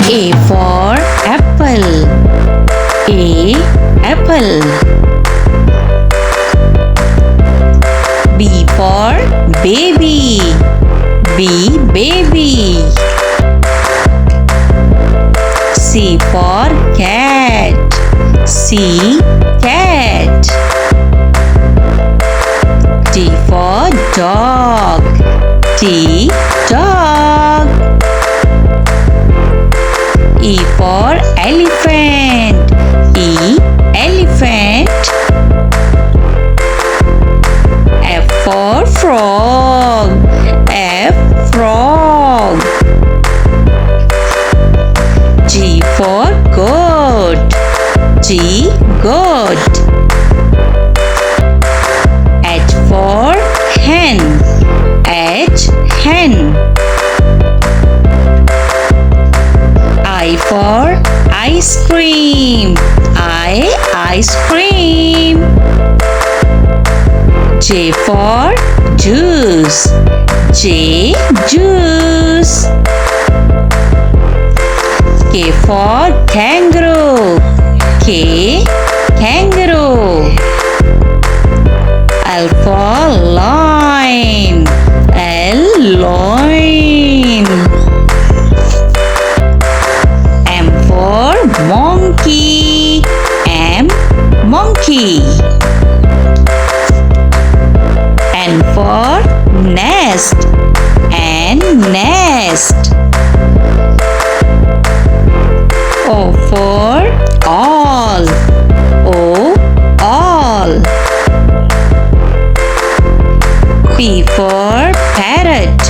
A for apple. A apple. B for baby. B baby. C for cat. C cat. D for dog. D dog. E for elephant. E elephant. F for frog. F frog. G for goat. G goat. H for hen. H hen. I for ice cream. I ice cream. J for juice. J juice. K for kangaroo. K kangaroo. L for lion. L lion. M for monkey. M monkey. N for nest. N nest. O for all. O all. P for parrot.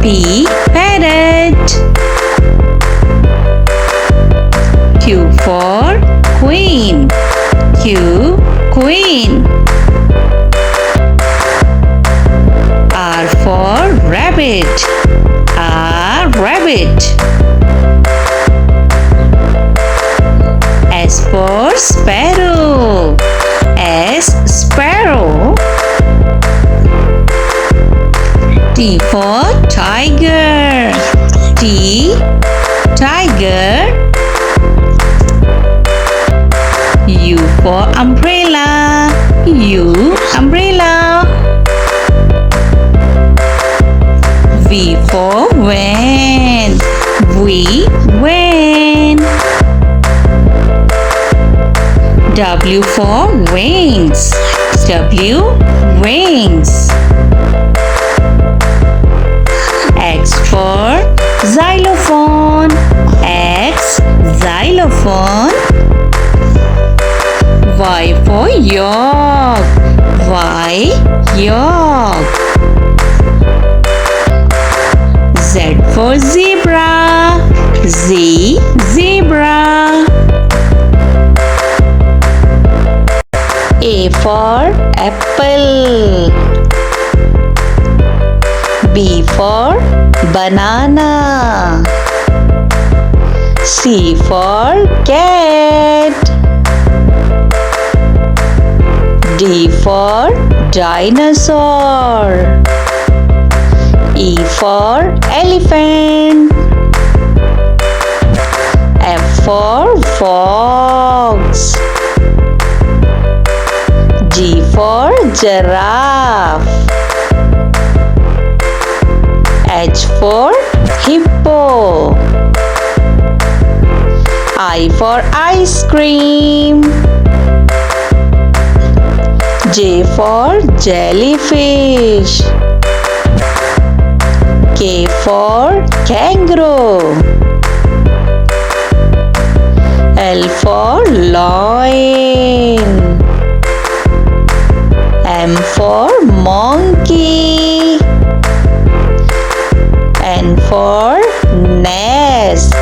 P parrot. Q for queen. Q queen. R for rabbit. R rabbit. S for sparrow. S sparrow. T for tiger. T tiger. U for umbrella. U umbrella. V for van. V van. W for wings. W wings. X for xylophone. X xylophone. Y for york. Y york. Z for zebra. Z zebra. A for apple. B for banana. C for cat. D for dinosaur. E for elephant. F for fox. G for giraffe. H for hippo. I for ice cream. J for jellyfish. K for kangaroo. L for lion. M for monkey. N for nest.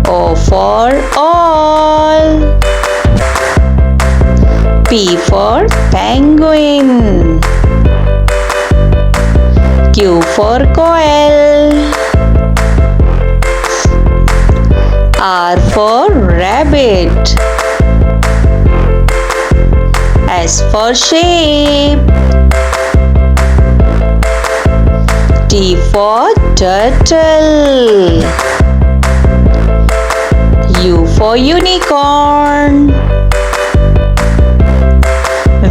O for all. P for penguin. Q for quail. R for rabbit. S for sheep. T for turtle. for unicorn.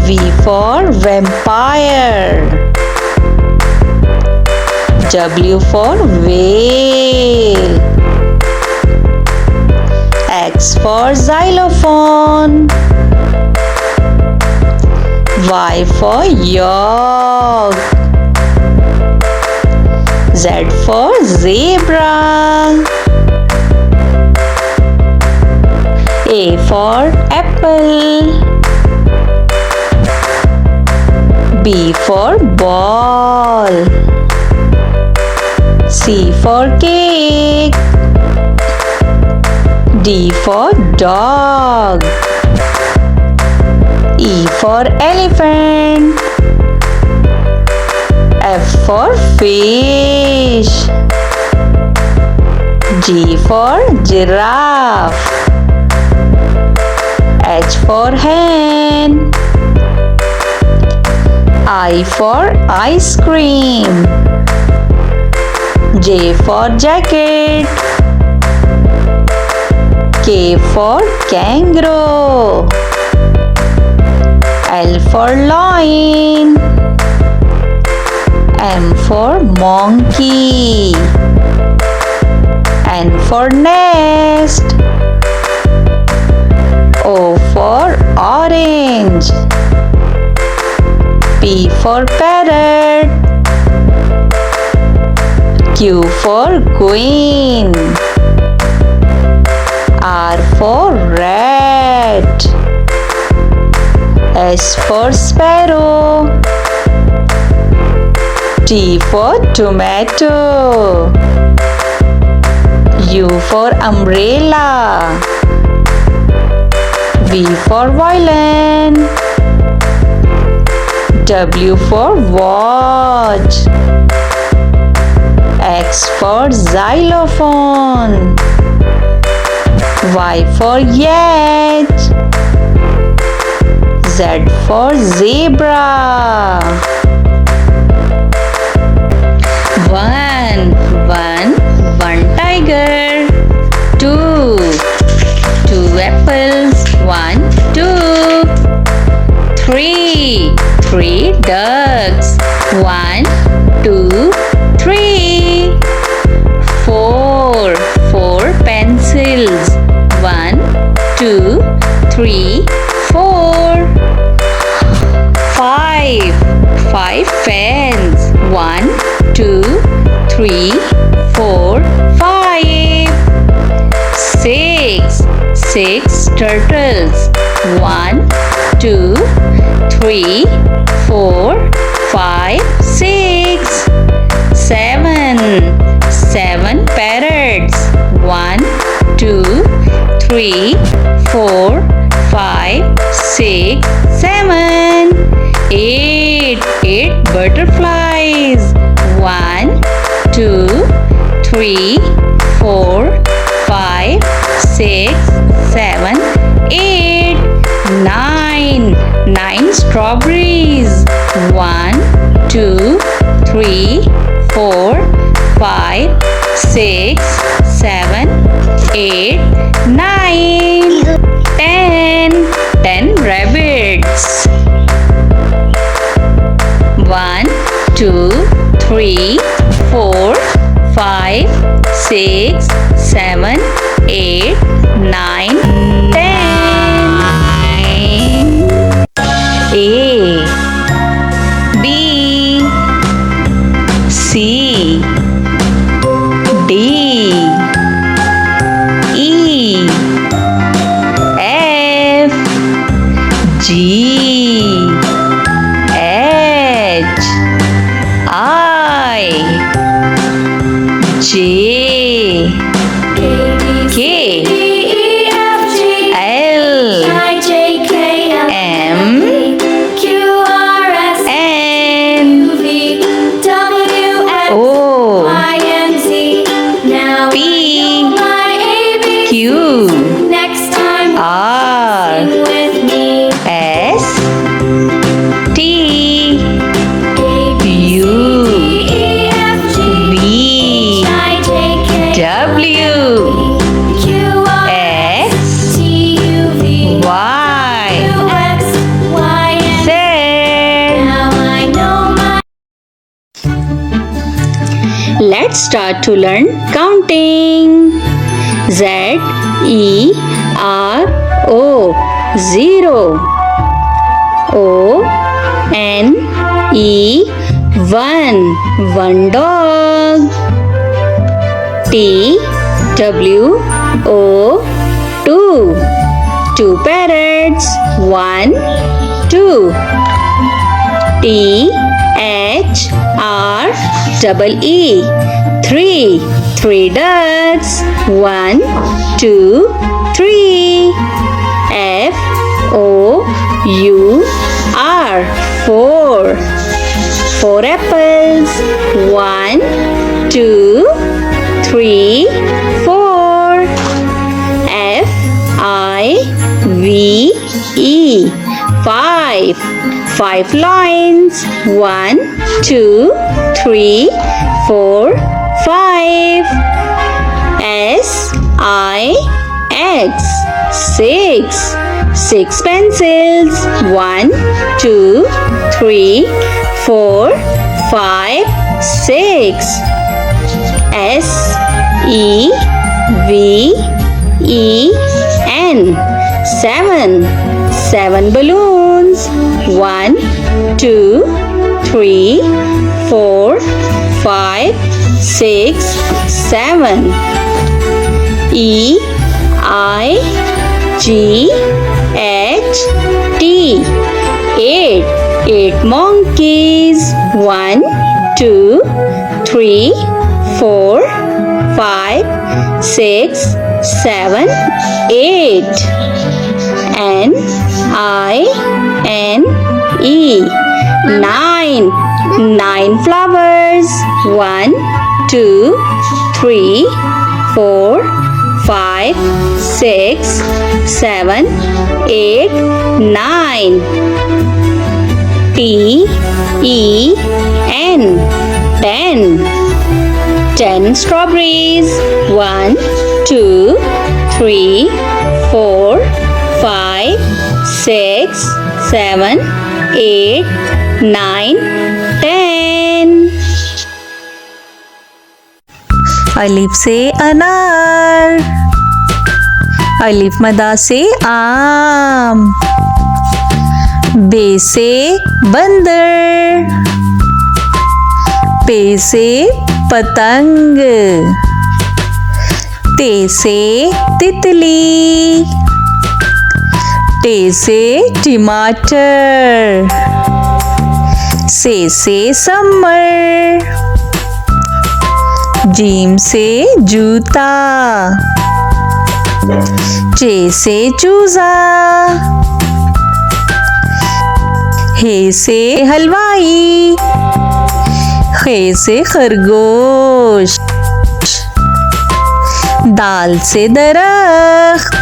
V for vampire. W for whale. X for xylophone. Y for yak. Z for zebra. A for apple. B for ball. C for cake. D for dog. E for elephant. F for fish. G for giraffe. H for hen. I for ice cream. J for jacket. K for kangaroo. L for lion. M for monkey. N for nest. O for orange. P for parrot. Q for queen. R for rat. S for sparrow. T for tomato. U for umbrella. V for violin. W for watch. X for xylophone. Y for yacht. Z for zebra. One tiger. Two apples. 1, 2. 3 ducks. 1, 2, 3. 4 pencils. 1, 2, 3, 4. 5 fans. 1, 2, 3, 4, 5. 6 turtles. 1, 2, 3, 4, 5, 6. 7 parrots. 1, 2, 3, 4, 5, 6, 7. 8 butterflies. 1, 2, 3, 4, 5, 6, 7, 8. 9 strawberries. 1, 2, 3, 4, 5, 6, 7, 8, 9. 10 rabbits. 1, 2, 3, 4, 5, 6, 7, 8, 9, 10. A, B, C, D, E, F, G, H, I, J, K, L, M, N, O, P, Q, R, S, T, U, V, W, X, start to learn counting. Z-E-R-O, zero. O-N-E, one dog. T-W-O, two parrots, 1, 2. T-H-R-E-E, three ducks, 1, 2, 3. F-O-U-R, four apples, 1, 2, 3, 4. F-I-V-E, five lions, 1, 2, 3, 4, 5. S-I-X, six pencils, 1, 2, 3, 4, 5, 6. S-E-V-E-N, seven balloons, 1, 2, 3, 4, 5, 6, 7. E-I-G-H-T, eight monkeys, 1, 2, 3, 4, 5, 6, 7, 8. N-I-N-E, nine flowers, 1, 2, 3, 4, 5, 6, 7, 8, 9. T-E-N, ten strawberries, 1, 2, 3, 4, 5, 6, 7, 8, 9, 10. अलिफ से अनार, अलिफ मदा से आम, बे से बंदर, पे से पतंग, ते से तितली, टे से टमाटर, से समर, जीम से जूता, चे से चूजा, हे से हलवाई, खे से खरगोश, दाल से दरख्त,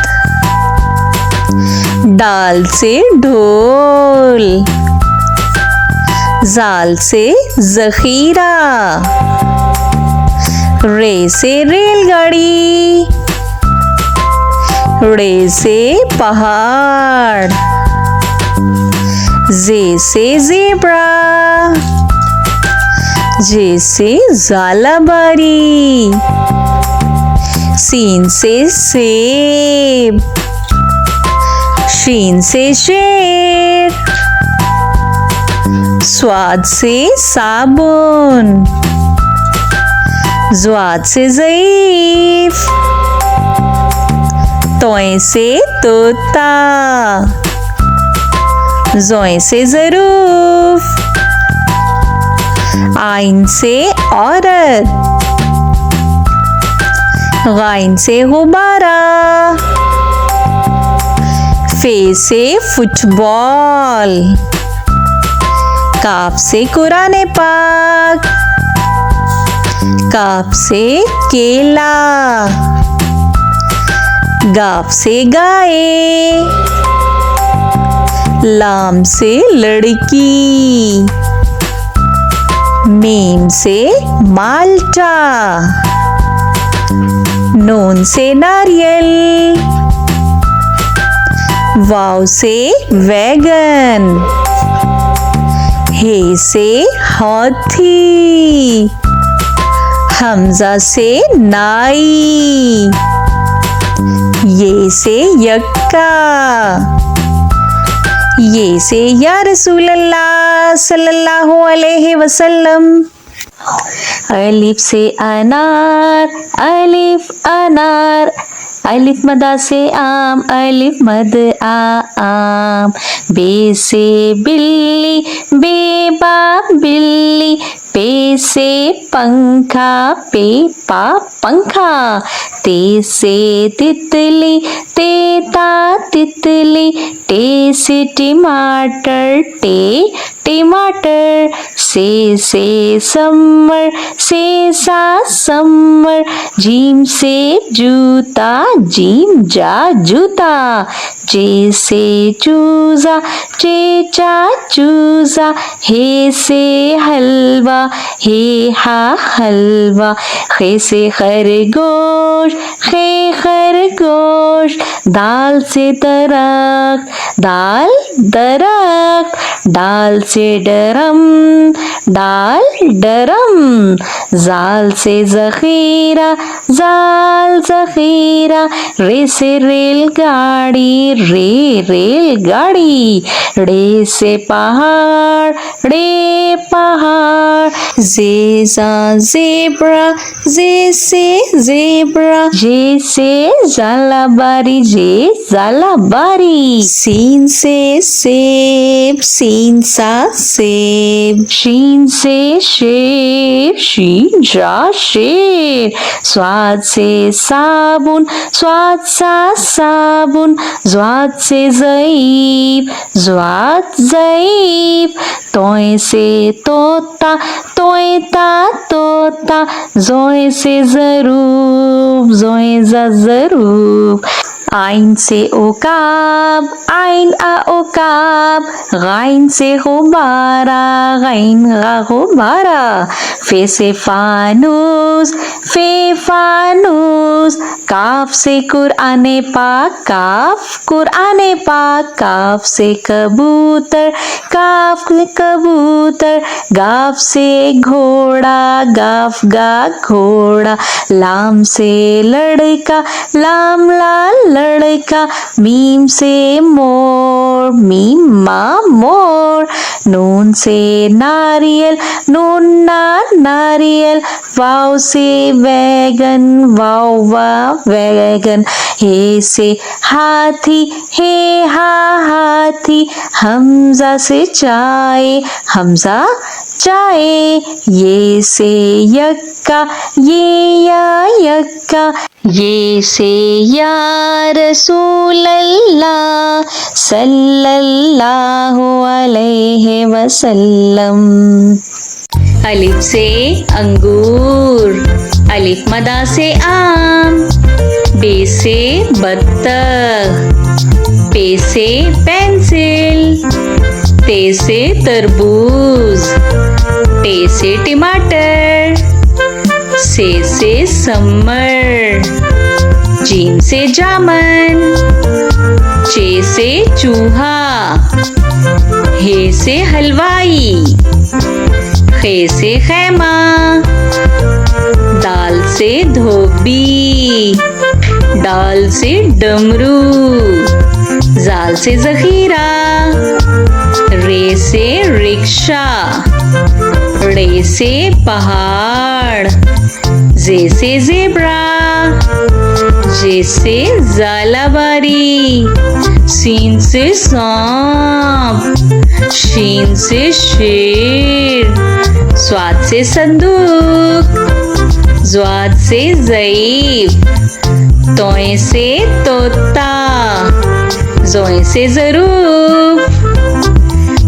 डाल से ढोल, जाल से जखीरा, रे से रेलगाड़ी, रे से पहाड़, जे से ज़ेब्रा, जे से ज़ालाबारी, सीन से सेब, शीन से शेर, स्वाद से साबुन, ज़्वाद से ज़ईफ, तोए से तोता, ज़ोए से ज़रूफ, आइन से औरत, गाइन से गुब्बारा, फे से फुटबॉल, काफ से कुराने पाक, काफ से केला, गाफ से गाय, लाम से लड़की, मीम से माल्टा, नून से नारियल, वाव से वैगन, हे से हाथी, हमजा से नाई, ये से यक्का, ये से या रसूल अल्लाह सल्लल्लाहु अलैहि वसल्लम। अलिफ से अनार, अलिफ अनार, अलिफ मदा से आम, अलिफ मद आम। बे से बिल्ली, बेबा बिल्ली, पे से पंखा, पे पा पंखा। ते से तितली, तेता तितली, टे से टमाटर, टे टमाटर। से समर, से सा समर। जीम से जूता, जीम जा जूता। जे से चूजा, चेचा चूजा। हे से हलवा, हे हा हलवा। खे से खरगोश, खे खरगोश। दाल से दरख्त, दाल दरख्त। डाल से डरम, डाल डरम। जाल से जखीरा, जाल जखीरा। रे से रेलगाड़ी, रे रेलगाड़ी। रे से पहाड़, रे पहाड़। जेजा जेब्रा, जे से जेब्रा। जे से जालाबारी, जे जालाबारी। सीन से सेब, सीन सा सेब। शीन से शेर, शीन जा शेर। स्वाद से साबुन, स्वाद सा साबुन। ज्वाद से ज़ईब, ज्वाद ज़ईब। तोय से तोता, तोयता तोता। जोय से ज़रूब, जोय जा ज़रूब। आइन से ओकाब, आइन आ ओकाब। गाइन से गुब्बारा, गाइन गा गुब्बारा। फे से फानूस, फे फानूस। काफ से कुराने पाक, काफ कुराने पाक। काफ से कबूतर, काफ कबूतर। गाफ से घोड़ा, गाफ गा घोड़ा। लाम से लड़का, लाम लाल लड़का। मीम से मोर, मीम माँ मोर। नून से नारियल, नून ना नारियल। वाव से वैगन, वाव वा वैगन। हे से हाथी, हे हा हाथी। हमजा से चाय, हमजा चाय। ये से यक्का, ये या यक्का। ये से या रसूल अल्लाह सल्लल्लाहु अलैहि वसल्लम। अलिफ से अंगूर, अलिफ मदा से आम। बे से बत्तख, पे से पेंसिल। ते से तरबूज, टे से टमाटर। से समर। जीम से जामन। चे से चूहा। हे से हलवाई। खे से खैमा। दाल से धोबी। डाल से डमरू। जाल से जखीरा। रे से रिक्शा। रे से पहाड़। जे से जेब्रा। जे से जालाबारी। सीन से सांप। शीन से शेर। स्वाद से संदूक। ज्वाद से ज़ईफ। तोय से तोता। जोय से ज़रूब।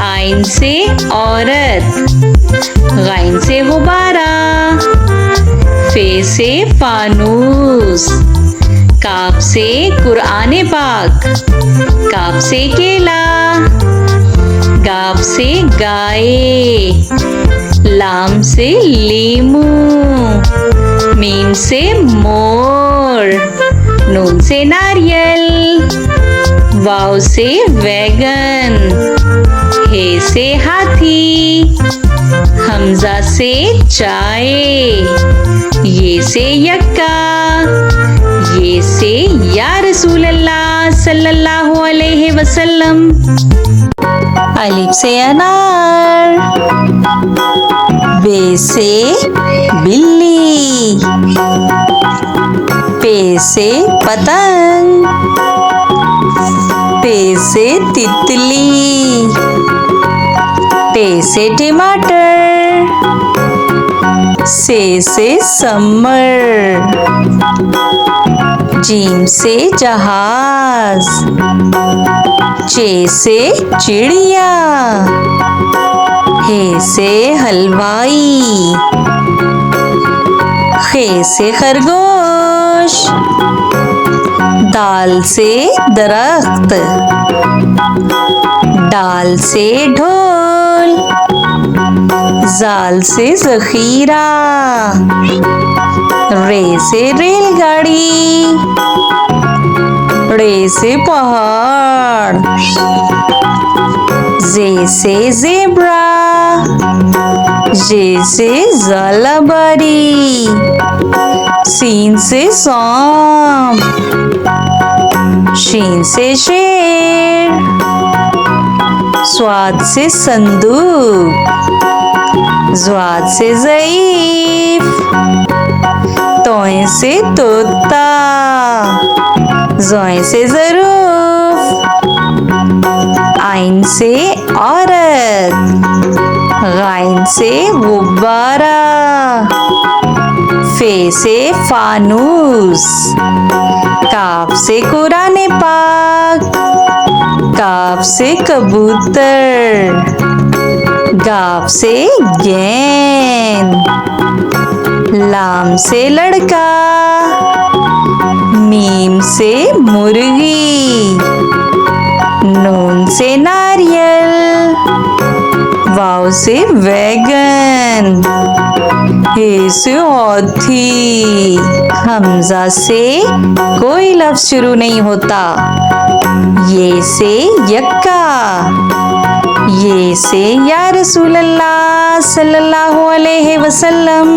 आइन से औरत। गाइन से गुब्बारा। फे से फानूस। काफ से कुराने पाक। काफ से केला। गाफ से गाय। लाम से लीमू। मीम से मोर। नून से नारियल। वाव से वैगन, हे से हाथी, हमजा से चाय, ये से यक्का, ये से या रसूल अल्लाह सल्लल्लाहु अलैहि वसल्लम। अलिफ से अनार, बे से बिल्ली, पे से पतंग, ते से तितली, टे से टमाटर, से समर, जीम से जहाज, चे से चिड़िया, हे से हलवाई, खे से खरगोश, दाल से दरख्त, डाल से ढोल, जाल से जखीरा, रे से रेलगाड़ी, रे से पहाड़, जे से जेब्रा, जे से जलाबारी, सीन से सांप, शीन से शेर, स्वाद से संदूक, ज्वाद से ज़ईफ, तोए से तोता, ज़ोए से ज़रूफ, आइन से औरत, गाइन से गुब्बारा, फे से फानूस, काफ से कुरान पाक, काफ से कबूतर, गाफ से गेंद, लाम से लड़का, मीम से मुर्गी, नून से नारियल, वाव से वैगन, हे से हाथी, हमजा से कोई लफ्ज शुरू नहीं होता, ये से यक्का, ये से या रसूल अल्लाह सल्लल्लाहु अलैहि वसल्लम।